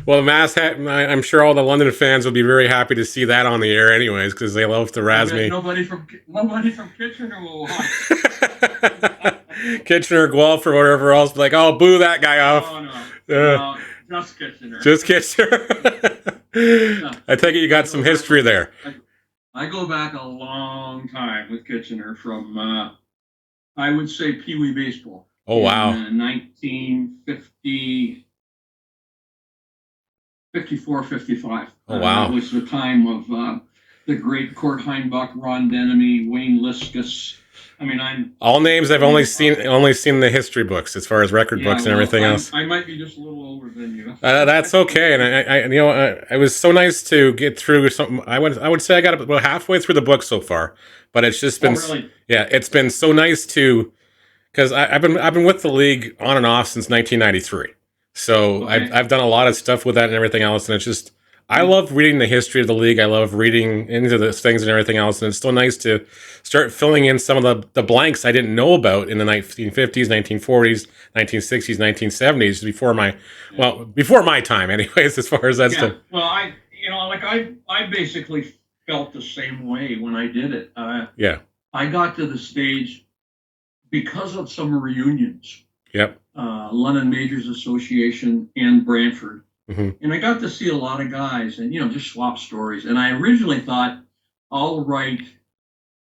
Well, the I'm sure all the London fans will be very happy to see that on the air, anyways, because they love to I razz bet me. nobody from Kitchener will watch. Kitchener, Guelph, or whatever else, be like, oh, boo that guy off. Oh no, Uh, no, just Kitchener. just Kitchener. No, I take it you I got some go, I history go, there. I go back a long time with Kitchener from I would say Pee Wee baseball Oh, in wow. 1950, 54, 55. Oh, That wow. was the time of the great Court Heinbach, Ron Denemy, Wayne Liskus. I mean, I'm All names I've you only know seen only seen the history books as far as record yeah. books and Well, everything else. I might be just a little older than you. That's okay, and it was so nice to get through something. I would say I got about halfway through the book so far, but it's just Oh been, really? yeah, it's been so nice to, because I've been with the league on and off since 1993, so I've Okay. I've done a lot of stuff with that and everything else, and it's just I Hmm. love reading the history of the league. I love reading into the things and everything else, and it's so nice to start filling in some of the blanks I didn't know about in the 1950s, 1940s, 1960s, 1970s Yeah. before my time, anyways. As far as that stuff, Yeah. Well, I basically felt the same way when I did it. yeah, I got to the stage because of some reunions, yep, London Majors Association and Brantford. hmm, And I got to see a lot of guys and, just swap stories. And I originally thought, I'll write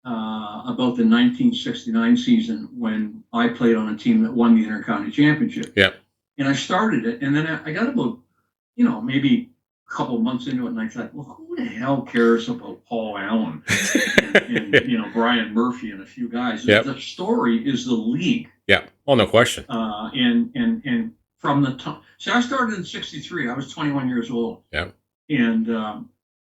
about the 1969 season when I played on a team that won the Intercounty Championship. yep, And I started it. And then I got about, maybe a couple of months into it. And I thought, well, who the hell cares about Paul Allen and Brian Murphy and a few guys? yep, The story is the league. yep. Oh, no question. And from the time, see, I started in '63. I was 21 years old, Yep, and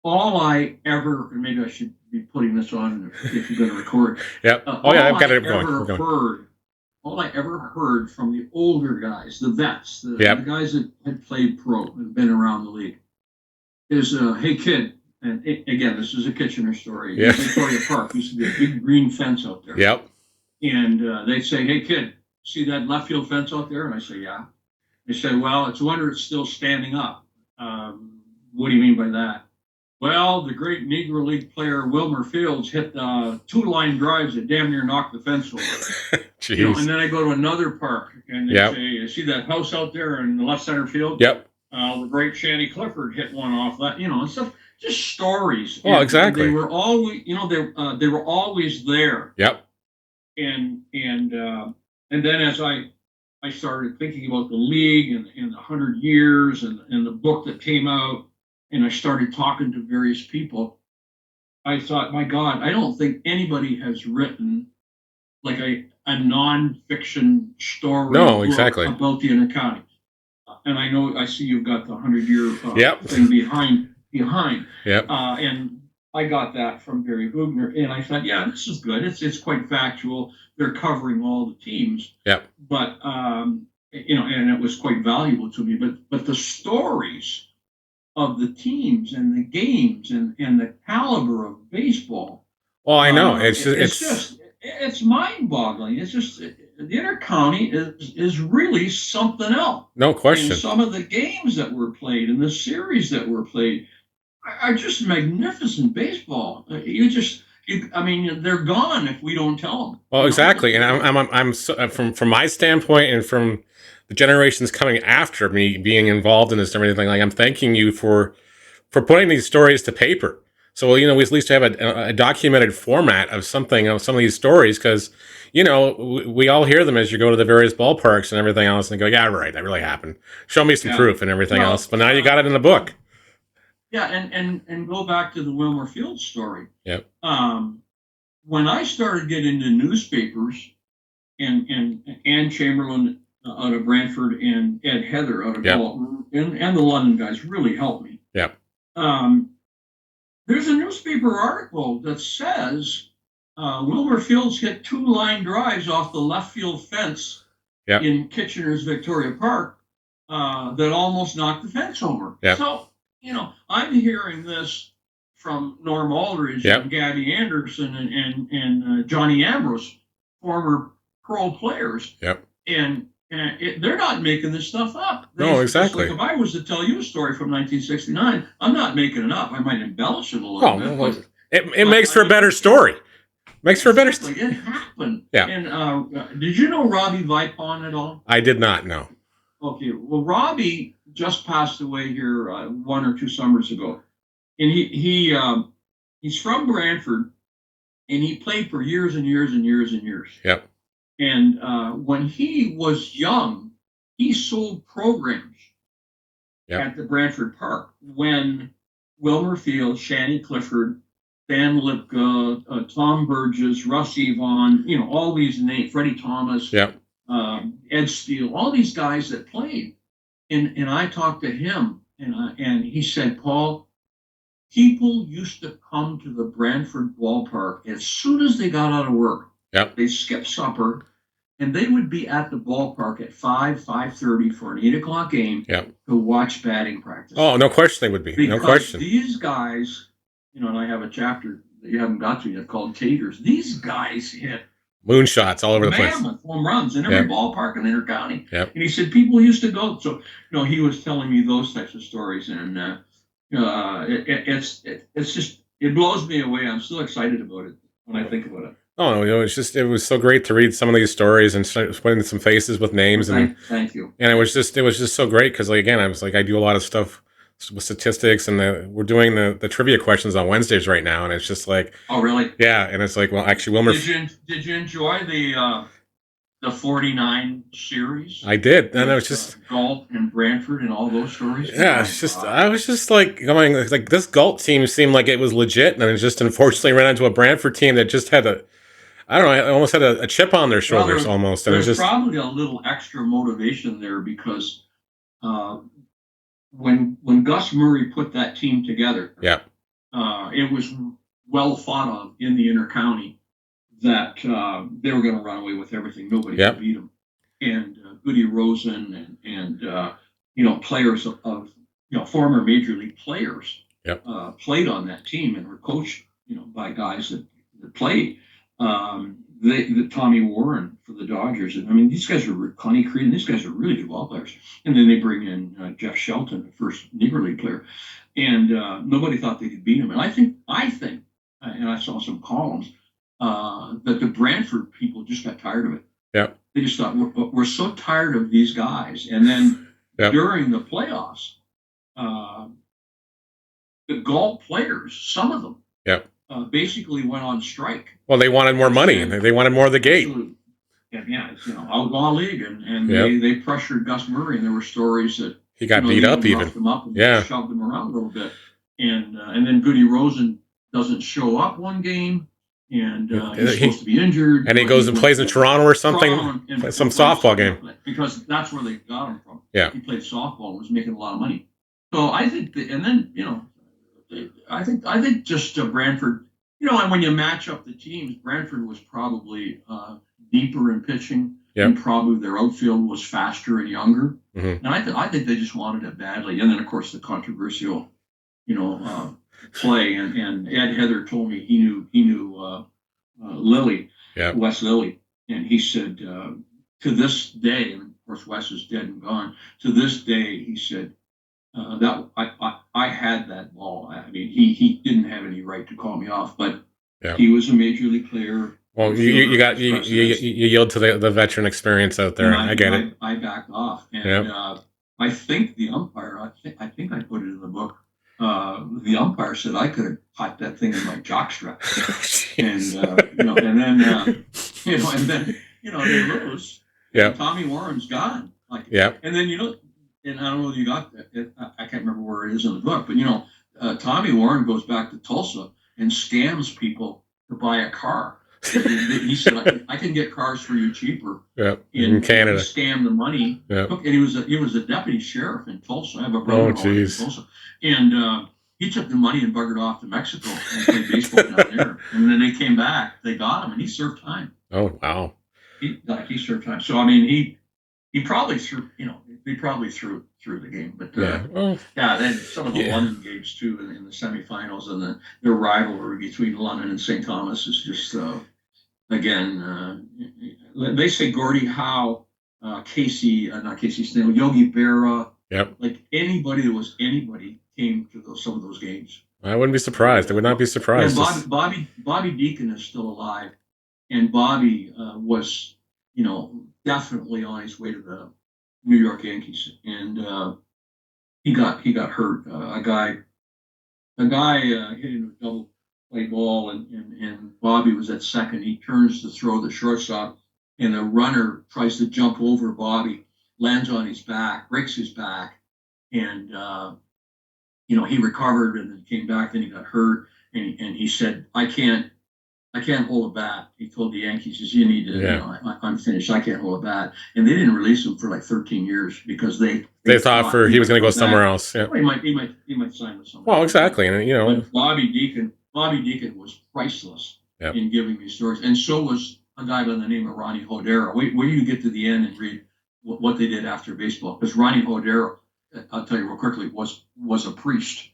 all I ever, and maybe I should be putting this on if you're going to record. yep. Oh yeah, All I've got I it going. We're ever going. heard, all I ever heard from the older guys, the vets, the Yep, guys that had played pro and been around the league, is hey kid. And again, this is a Kitchener story. yeah, In Victoria Park used to be a big green fence out there, yep. and they'd say, "Hey kid, see that left field fence out there?" And I say, "Yeah." They said, "Well, it's a wonder it's still standing up." What do you mean by that? Well, the great Negro League player Wilmer Fields hit two line drives that damn near knocked the fence over. And Jeez. then I go to another park and they Yep, say, "You see that house out there in the left center field? yep. The great Shanny Clifford hit one off that, and stuff." Just stories, Well, and they exactly. were always, they were always there, Yep. and then as I started thinking about the league and the 100 years and the book that came out, and I started talking to various people. I thought, my God, I don't think anybody has written like a nonfiction story No, book exactly. about the Intercounty. And I see you've got the 100 year Yep. thing behind, Yep. and I got that from Barry Hubner, and I thought, yeah, this is good. It's quite factual. They're covering all the teams, Yep. but and it was quite valuable to me. But the stories of the teams and the games and the caliber of baseball, Well, I know. It's just, it's mind boggling. It's just the intercounty is really something else. no And question. some of the games that were played and the series that were played are just magnificent baseball. I mean, they're gone if we don't tell them. Well, exactly. And I'm so, from my standpoint and from the generations coming after me being involved in this and everything, like I'm thanking you for putting these stories to paper. So, we at least have a documented format of something of some of these stories because, we all hear them as you go to the various ballparks and everything else and go, yeah, right, that really happened. Show me some Yeah. proof and everything else. Well, But now you got it in the book. yeah, and go back to the Wilmer Field story. Yep. When I started getting into newspapers, and Ann Chamberlain out of Brantford and Ed Heather out of Yep. Galt, and the London guys really helped me. Yep. There's a newspaper article that says Wilmer Fields hit two line drives off the left field fence Yep. in Kitchener's Victoria Park that almost knocked the fence over. Yep. So, I'm hearing this from Norm Aldridge Yep. and Gabby Anderson and Johnny Ambrose, former pro players. Yep. And And they're not making this stuff up. No, Just like exactly. if I was to tell you a story from 1969, I'm not making it up. I might embellish it a little Oh, bit, well, but it makes for a better story. Makes for a better. exactly, it happened. Yeah. And did you know Robbie Vipon at all? I did not know. Okay, well, Robbie just passed away here 1 or 2 summers ago, and he's from Brantford, and he played for years and years and years and years. Yep. And when he was young, he sold programs at the Brantford Park when Wilmer Field, Shanny Clifford, Dan Lipka, Tom Burgess, Russ Evon, all these names, Freddie Thomas, Yep. Ed Steele, all these guys that played. And I talked to him, and he said, Paul, people used to come to the Brantford ballpark as soon as they got out of work. Yep. They skipped supper, and they would be at the ballpark at 5:30 for an 8 o'clock game Yep. to watch batting practice. Oh, no question they would be. Because no question. These guys, and I have a chapter that you haven't got to yet called Taters. These guys hit moonshots all over the place. Mammoth home runs in every ballpark in Intercounty. Yep. And he said people used to go. So, he was telling me those types of stories, and it's just, it blows me away. I'm still excited about it when I think about it. Oh, it was so great to read some of these stories and putting some faces with names. And thank you. And it was just so great because, again, I was I do a lot of stuff with statistics, and we're doing the trivia questions on Wednesdays right now, and it's just oh, really? Yeah, and it's well, actually, Wilmer. Did you enjoy the 49 series? I did, and it was just Galt and Brantford and all those stories. Yeah, it's just I was just going this Galt team seemed like it was legit, and it just unfortunately ran into a Brantford team that just had I don't know, I almost had a chip on their shoulders almost. And there's just probably a little extra motivation there because when Gus Murray put that team together, it was well thought of in the Intercounty that they were going to run away with everything. Nobody could beat them. And Goody Rosen and players of former major league players played on that team and were coached by guys that played. Tommy Warren for the Dodgers. And I mean, these guys are Connie Creed, and these guys are really good ball players. And then they bring in Jeff Shelton, the first Negro League player, and nobody thought they could beat him. And I think, and I saw some columns that the Brantford people just got tired of it. Yeah, they just thought we're so tired of these guys. And then during the playoffs, the Galt players, some of them, basically went on strike. Well, they wanted more money, and they wanted more of the gate. It's outlaw league, and they pressured Gus Murray, and there were stories that he got beat up, even roughed him up and shoved him around a little bit, and then Goody Rosen doesn't show up one game, and he's supposed to be injured, and he goes and plays in Toronto or something, some softball game, because that's where they got him from. Yeah, he played softball and was making a lot of money. So I think, I think just Brantford, and when you match up the teams, Brantford was probably deeper in pitching, and probably their outfield was faster and younger. Mm-hmm. And I think they just wanted it badly. And then, of course, the controversial, play. And Ed Heather told me he knew Lilly, Wes Lilly, and he said to this day, and of course Wes is dead and gone. To this day, he said, that I had that ball. I mean, he didn't have any right to call me off, but he was a major league player. Well, you yield to the veteran experience out there. I get it. I backed off, and I think the umpire. I think I put it in the book. The umpire said I could have caught that thing in my jockstrap, and then they lose. Yeah, Tommy Warren's gone. And then and I don't know if you got that. I can't remember where it is in the book, but Tommy Warren goes back to Tulsa and scams people to buy a car. He said, "I can get cars for you cheaper." In Canada, he scammed the money. And he was a deputy sheriff in Tulsa. I have a brother in Tulsa, and he took the money and buggered off to Mexico and played baseball down there. And then they came back. They got him, and he served time. Oh wow! He served time. So I mean, he probably threw the game, but then some of the London games too in the semifinals, and the rivalry between London and St. Thomas is just again. They say Gordie Howe not Casey Stengel, Yogi Berra, Yep. like anybody that was anybody came to some of those games. I wouldn't be surprised. I would not be surprised. And Bobby Deacon is still alive, and Bobby was, definitely on his way to the New York Yankees, and he got hurt. A guy hit him a double play ball, and Bobby was at second. He turns to throw the shortstop, and the runner tries to jump over Bobby, lands on his back, breaks his back, and he recovered and then came back. Then he got hurt, and he said, "I can't hold a bat." He told the Yankees, he says, "You need to, I'm finished. I can't hold a bat." And they didn't release him for like 13 years because they thought he was going to go somewhere else. Yeah. Well, he might sign with somebody. Well, exactly, and But Bobby Deacon was priceless in giving me stories, and so was a guy by the name of Ronnie Hodera. Wait till you get to the end and read what they did after baseball, because Ronnie Hodera, I'll tell you real quickly, was a priest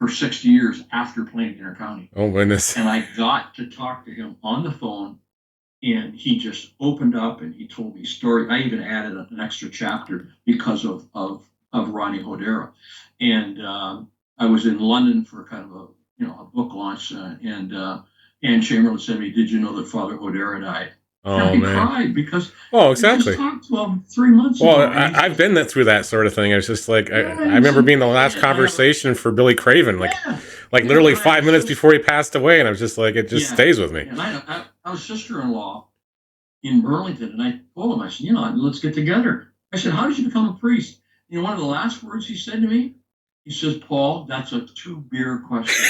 for 60 years after playing Intercounty. Oh, goodness. And I got to talk to him on the phone, and he just opened up and he told me stories. I even added an extra chapter because of Ronnie Hodera. And I was in London for kind of a book launch, and Ann Chamberlain said to me, "Did you know that Father Hodera died?" Oh, and man. I cried because exactly. I just talked to him 3 months ago. Well, I've been through that sort of thing. I was just like, I remember being the last conversation for Billy Craven, literally 5 minutes before he passed away, and I was just like, it just stays with me. And I was sister-in-law in Burlington, and I told him, I said, let's get together. I said, "How did you become a priest?" One of the last words he said to me, he says, "Paul, that's a 2-beer question."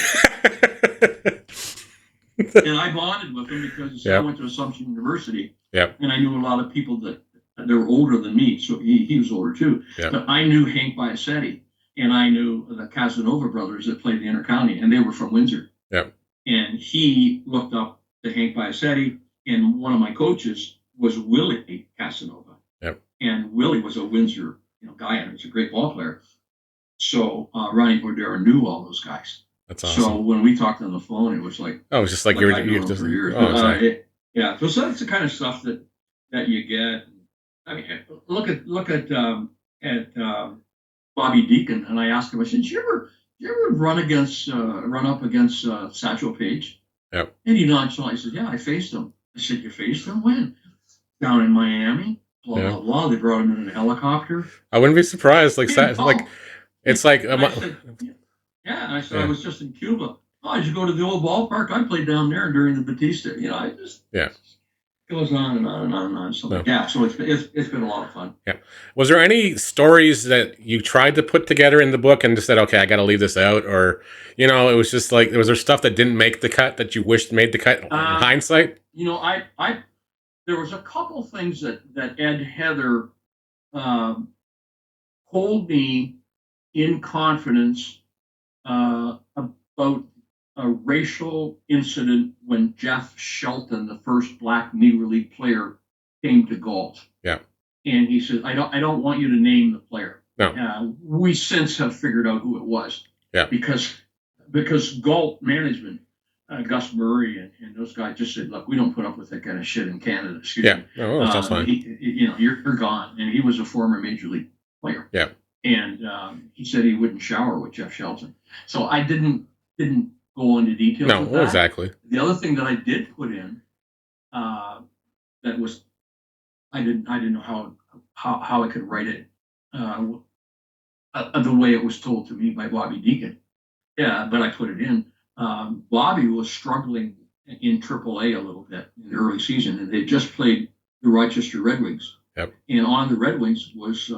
And I bonded with him because I went to Assumption University, and I knew a lot of people that were older than me, so he was older too. But I knew Hank Biasetti, and I knew the Casanova brothers that played the Intercounty, and they were from Windsor. And he looked up to Hank Biasetti, and one of my coaches was Willie Casanova. And Willie was a Windsor guy, and he was a great ball player. So Ronnie Hodera knew all those guys. That's awesome. So when we talked on the phone, it was like, it was just like you were just for years. So that's the kind of stuff that you get. I mean, look at Bobby Deacon, and I asked him, I said, "Did you ever run up against Satchel Paige?" And he nonchalantly said, "Yeah, I faced him." I said, "You faced him? When?" "Down in Miami. Blah blah blah. They brought him in a helicopter." I wouldn't be surprised. It's like. I said, "I was just in Cuba." "Oh, did you go to the old ballpark? I played down there during the Batista." I just goes on and on and on and on. So so it's been a lot of fun. Yeah. Was there any stories that you tried to put together in the book and just said, "Okay, I got to leave this out," or it was just like, was there stuff that didn't make the cut that you wished made the cut in hindsight? There was a couple things that Ed Heather told me in confidence about a racial incident when Jeff Shelton, the first black Negro League player, came to Galt. And he said, I don't want you to name the player. No. We since have figured out who it was. Because Galt management, Gus Murray and those guys just said, "Look, we don't put up with that kind of shit in Canada." Excuse me. That's fine. You're gone. And he was a former major league player. And he said he wouldn't shower with Jeff Shelton. So I didn't go into details. No, with that. Exactly. The other thing that I did put in that was I didn't know how I could write it the way it was told to me by Bobby Deacon. But I put it in. Bobby was struggling in AAA a little bit in the early season, and they just played the Rochester Red Wings. And on the Red Wings was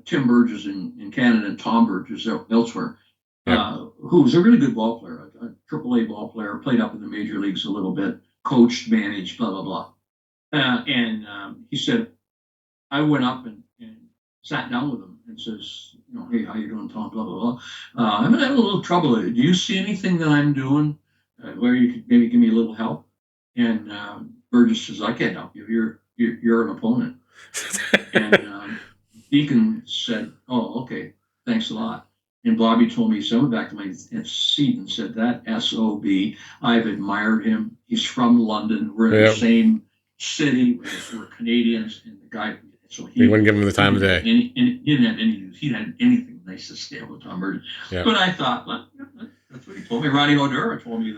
Tim Burgess in Canada and Tom Burgess elsewhere, who was a really good ball player, a AAA ball player, played up in the major leagues a little bit, coached, managed, blah, blah, blah. And he said, I went up and sat down with him and says, "Hey, how you doing, Tom? Blah, blah, blah. I'm having a little trouble. Do you see anything that I'm doing where you could maybe give me a little help?" And Burgess says, "I can't help you. You're an opponent." And Deacon said, "Oh, okay. Thanks a lot." And Bobby told me, so I went back to my seat and said, "That SOB, I've admired him. He's from London. We're in the same city. We're Canadians." And the guy, So They wouldn't give him the time of didn't have day. he didn't have any news. He didn't have anything nice to say about Tom Brady. Yeah. But I thought, well, that's what he told me. Ronnie O'Dura told me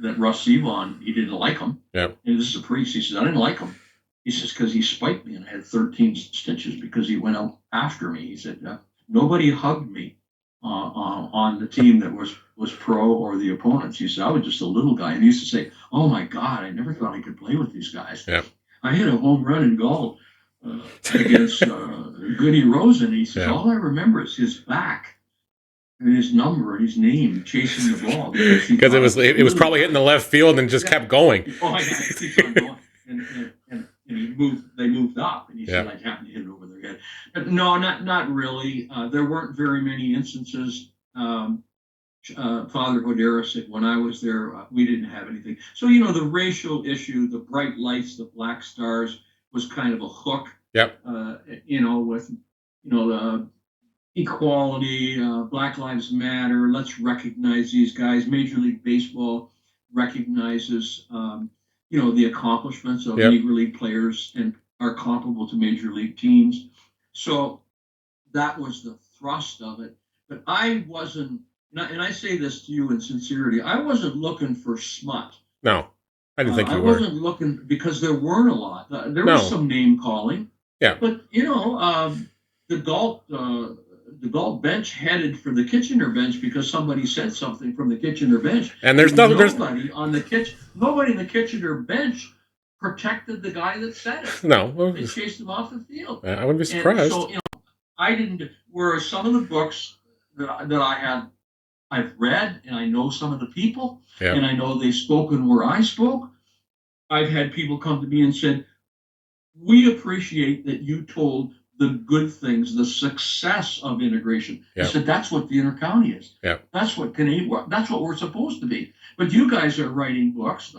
that Russ Sevon, he didn't like him. Yeah. And this is a priest. He says, I didn't like him. He says, because he spiked me and I had 13 stitches because he went out after me. He said, nobody hugged me on the team that was pro or the opponents. He said, I was just a little guy. And he used to say, oh my God, I never thought I could play with these guys. Yeah. I hit a home run in golf against Goody Rosen. He says, all I remember is his back and his number and his name chasing the ball. Because it was probably hitting the left field and just kept going. Oh, yeah, it keeps on going. And they moved up, and he said, I happened to hit it over their head. But no, not really. There weren't very many instances. Father Hodera said, when I was there, we didn't have anything. So, the racial issue, the bright lights, the black stars was kind of a hook. Yep. With, the equality, Black Lives Matter, let's recognize these guys. Major League Baseball recognizes, the accomplishments of Negro League players and are comparable to Major League teams. So that was the thrust of it. But I wasn't, and I say this to you in sincerity, I wasn't looking for smut. No, I didn't think you were. I wasn't looking, because there weren't a lot. There was some name calling. Yeah. But, the Galt bench headed for the Kitchener bench because somebody said something from the Kitchener bench. And there's nobody on the nobody in the Kitchener bench protected the guy that said it. No, they chased him off the field. I wouldn't be surprised. And so I didn't. Whereas some of the books that I've read, and I know some of the people, and I know they've spoken where I spoke. I've had people come to me and said, "We appreciate that you told the good things, the success of integration." I said, that's what the Intercounty is. That's what that's what we're supposed to be. But you guys are writing books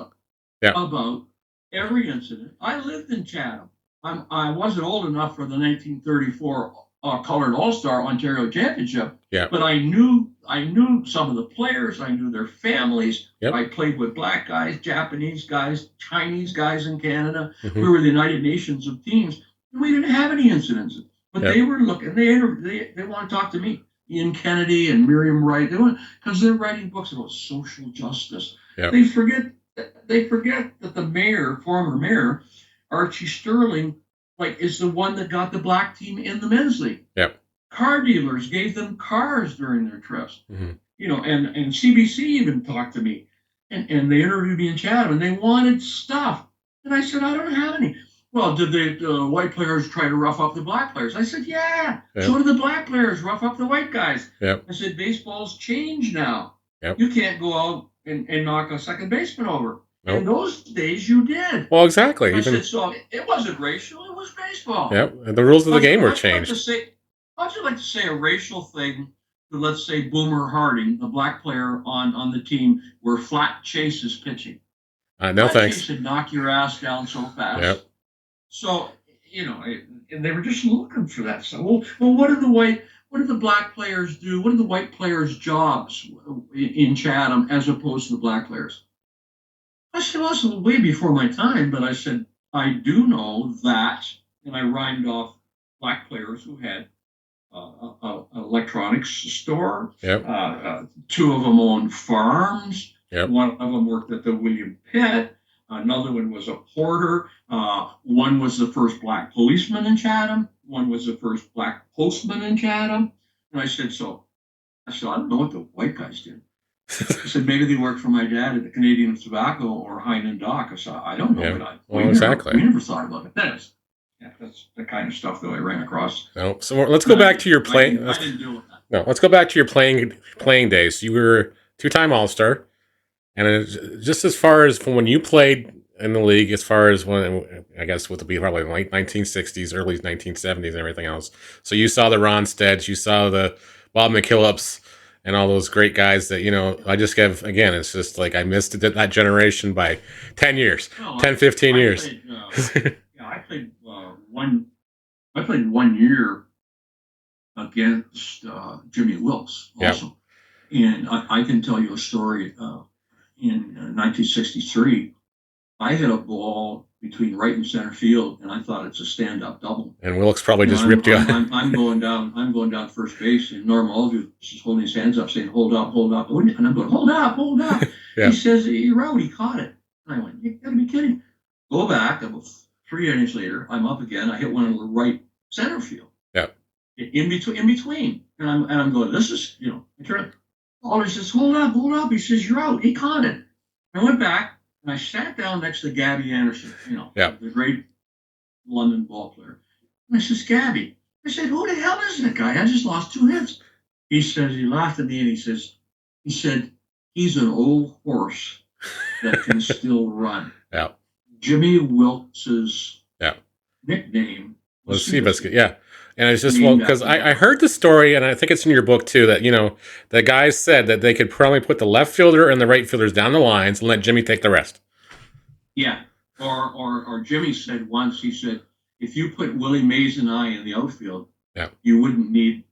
about every incident. I lived in Chatham. I wasn't old enough for the 1934 Colored All-Star Ontario Championship, but I knew some of the players. I knew their families. I played with black guys, Japanese guys, Chinese guys in Canada. Mm-hmm. We were the United Nations of teams. We didn't have any incidents, but they were looking. They want to talk to me, Ian Kennedy and Miriam Wright. Because they're writing books about social justice. They forget that the former mayor, Archie Sterling, is the one that got the black team in the men's league. Car dealers gave them cars during their trips. Mm-hmm. And CBC even talked to me, and they interviewed me in Chatham, and they wanted stuff, and I said, I don't have any. Well, did the white players try to rough up the black players? I said, yeah. So did the black players rough up the white guys. I said, baseball's changed now. You can't go out and knock a second baseman over. In those days, you did. Well, exactly. I said, so it wasn't racial, it was baseball. And the rules of the game were changed. How'd you like to say a racial thing to, let's say, Boomer Harding, the black player on the team, where Flat Chase is pitching? No, thanks. Chase would knock your ass down so fast. So, and they were just looking for that stuff. Well, what did the black players do? What are the white players' jobs in Chatham as opposed to the black players? I said, well, it's way before my time, but I said, I do know that, and I rhymed off black players who had an electronics store. Two of them owned farms. One of them worked at the William Pitt. Another one was a porter. One was the first black policeman in Chatham. One was the first black postman in Chatham. And I said, I don't know what the white guys did. I said, maybe they worked for my dad at the Canadian Tobacco or Hainan Dock. I said, I don't know. We never thought about it. That's the kind of stuff that I ran across. No, so let's go back to your playing. I didn't deal with that. No, let's go back to your playing days. You were two-time All-Star. And just as far as from when you played in the league, as far as when, I guess, what would be probably late 1960s, early 1970s, and everything else. So you saw the Ronstedts, you saw the Bob McKillops, and all those great guys that, I just give, again, it's just like I missed that generation by 10 years, 15 years. I played one year against Jimmy Wilkes also. And I can tell you a story. In 1963, I hit a ball between right and center field, and I thought it's a stand-up double. And Wilkes probably You know, just ripped you out. I'm going down. I'm going down first base, and Norm Aldridge is holding his hands up, saying, "Hold up, hold up." And I'm going, "Hold up, hold up." Yeah. He says, "You're out." He caught it. And I went, "You got to be kidding!" Go back. About 3 innings later, I'm up again. I hit one in the right center field. Yeah. In between, and I'm going. This is, you know. I turn. Aldridge says, "Hold up, hold up." He says, "You're out." He caught it. I went back and I sat down next to Gabby Anderson. You know, Yeah. the great London ball player. And I says, "Gabby," I said, "who the hell is that guy? I just lost 2 hits." He says, he laughed at me and he said, "He's an old horse that can still run." Yeah. Jimmy Wilkes's Yeah. nickname was Seabiscuit. Yeah. And it's just, well, because I heard the story, and I think it's in your book too, that, you know, the guys said that they could probably put the left fielder and the right fielders down the lines and let Jimmy take the rest. Yeah. Or Jimmy said once, he said, if you put Willie Mays and I in the outfield, yeah, you wouldn't need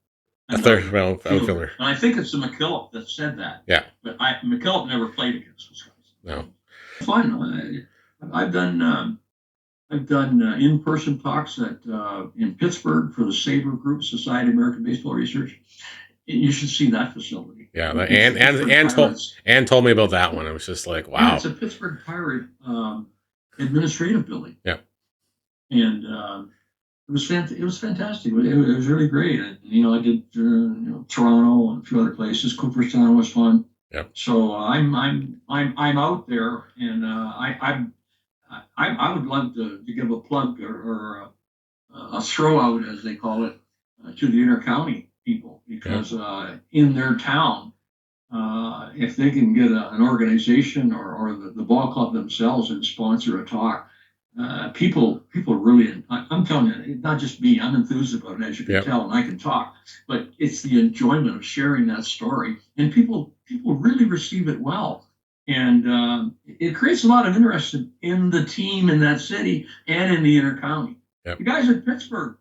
a third outfielder. And I think it's the McKillop that said that. Yeah. But McKillop never played against those guys. No. Fun. I've done in-person talks in Pittsburgh for the SABRE Group, Society of American Baseball Research. You should see that facility. Yeah, and told me about that one. It was just like, wow. Yeah, it's a Pittsburgh Pirate administrative building. Yeah, and it was fantastic. It was really great. And, you know, I did Toronto and a few other places. Cooperstown was fun. Yeah. So I'm out there, and I would love to give a plug or a throw out, as they call it, to the Intercounty people, because in their town, if they can get an organization or the ball club themselves and sponsor a talk, people really, I'm telling you, not just me, I'm enthused about it, as you can tell, and I can talk, but it's the enjoyment of sharing that story, and people really receive it well. And it creates a lot of interest in the team in that city and in the Intercounty. Yep. The guys at Pittsburgh,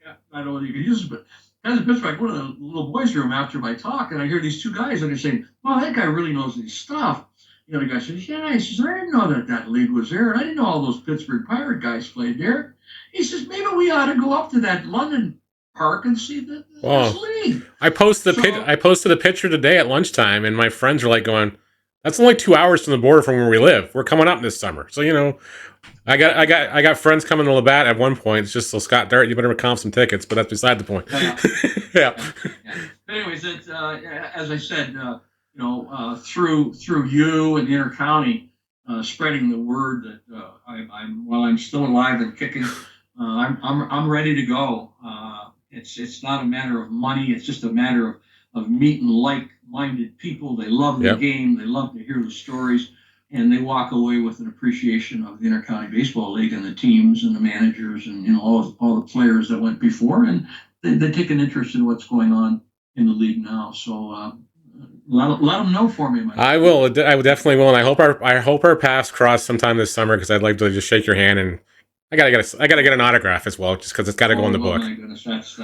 I don't know whether you can use it, but guys at Pittsburgh, I go to the little boys' room after my talk, and I hear these two guys, and they're saying, "Wow, that guy really knows his stuff." You know, the guy says, "Yeah." He says, "I didn't know that league was there, and I didn't know all those Pittsburgh Pirate guys played there." He says, "Maybe we ought to go up to that London park and see this league." I posted a picture today at lunchtime, and my friends are like going, "That's only 2 hours from the border from where we live. We're coming up this summer." So, you know, I got friends coming to Labatt at one point. It's just, so Scott Dart, you better comp some tickets, but that's beside the point. Yeah. Anyways, as I said, through you and the Intercounty, spreading the word that while I'm still alive and kicking, I'm ready to go. It's not a matter of money. It's just a matter of meeting like-minded people. They love the game. They love to hear the stories, and they walk away with an appreciation of the Intercounty Baseball League and the teams and the managers and all the players that went before, and they take an interest in what's going on in the league now. So let them know for me. I will. I definitely will, and I hope our paths cross sometime this summer, because I'd like to just shake your hand, and I gotta get an autograph as well, just because it's got to go in the book. My goodness, that's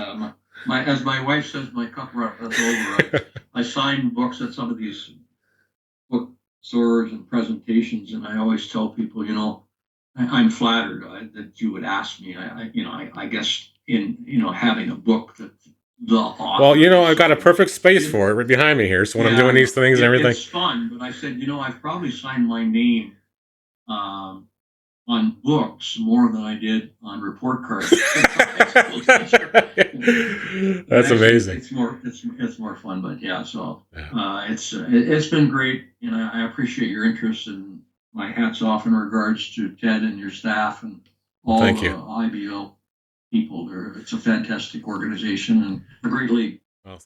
as my wife says, my cup runs over. I sign books at some of these book stores and presentations, and I always tell people, I'm flattered that you would ask me. I guess in having a book that the author. Well, I've got a perfect space for it right behind me here. So when I'm doing these things and everything, it's fun. But I said, I've probably signed my name on books more than I did on report cards. That's amazing. It's more fun, but it's been great, and I appreciate your interest, and my hat's off in regards to Ted and your staff and all the IBL people. It's a fantastic organization and a great league. Well,